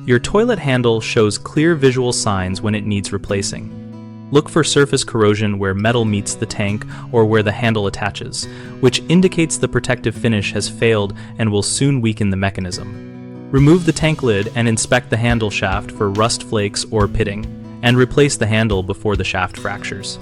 Your toilet handle shows clear visual signs when it needs replacing. Look for surface corrosion where metal meets the tank or where the handle attaches, which indicates the protective finish has failed and will soon weaken the mechanism. Remove the tank lid and inspect the handle shaft for rust flakes or pitting, and replace the handle before the shaft fractures.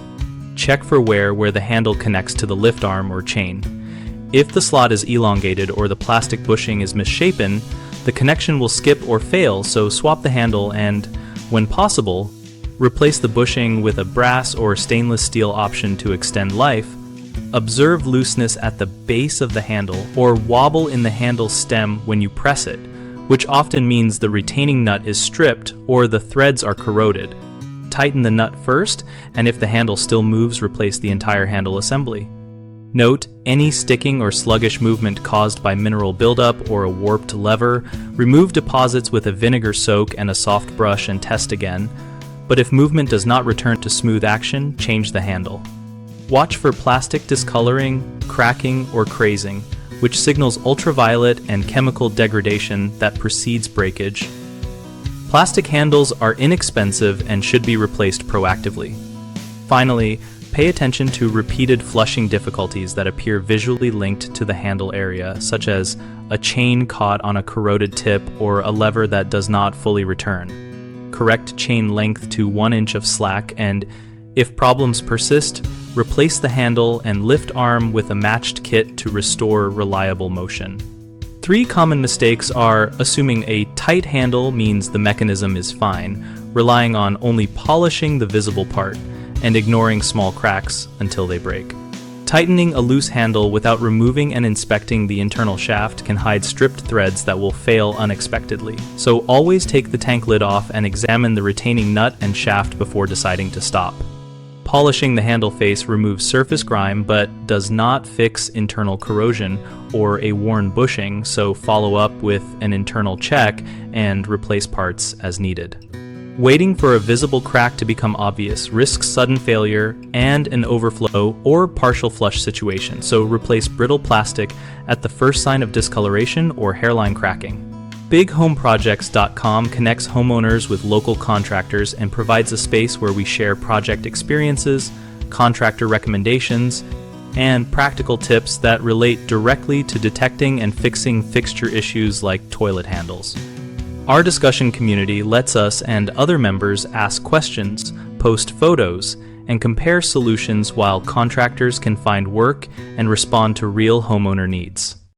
Check for wear where the handle connects to the lift arm or chain. If the slot is elongated or the plastic bushing is misshapen, the connection will skip or fail, so swap the handle and, when possible, replace the bushing with a brass or stainless steel option to extend life. Observe looseness at the base of the handle or wobble in the handle stem when you press it, which often means the retaining nut is stripped or the threads are corroded. Tighten the nut first, and if the handle still moves, replace the entire handle assembly. Note any sticking or sluggish movement caused by mineral buildup or a warped lever. Remove deposits with a vinegar soak and a soft brush and test again. But if movement does not return to smooth action, change the handle. Watch for plastic discoloring, cracking, or crazing, which signals ultraviolet and chemical degradation that precedes breakage. Plastic handles are inexpensive and should be replaced proactively. Finally, pay attention to repeated flushing difficulties that appear visually linked to the handle area, such as a chain caught on a corroded tip or a lever that does not fully return. Correct chain length to 1 inch of slack, and, if problems persist, replace the handle and lift arm with a matched kit to restore reliable motion. 3 common mistakes are assuming a tight handle means the mechanism is fine, relying on only polishing the visible part, and ignoring small cracks until they break. Tightening a loose handle without removing and inspecting the internal shaft can hide stripped threads that will fail unexpectedly. So always take the tank lid off and examine the retaining nut and shaft before deciding to stop. Polishing the handle face removes surface grime but does not fix internal corrosion or a worn bushing, so follow up with an internal check and replace parts as needed. Waiting for a visible crack to become obvious risks sudden failure and an overflow or partial flush situation, so replace brittle plastic at the first sign of discoloration or hairline cracking. BigHomeProjects.com connects homeowners with local contractors and provides a space where we share project experiences, contractor recommendations, and practical tips that relate directly to detecting and fixing fixture issues like toilet handles. Our discussion community lets us and other members ask questions, post photos, and compare solutions while contractors can find work and respond to real homeowner needs.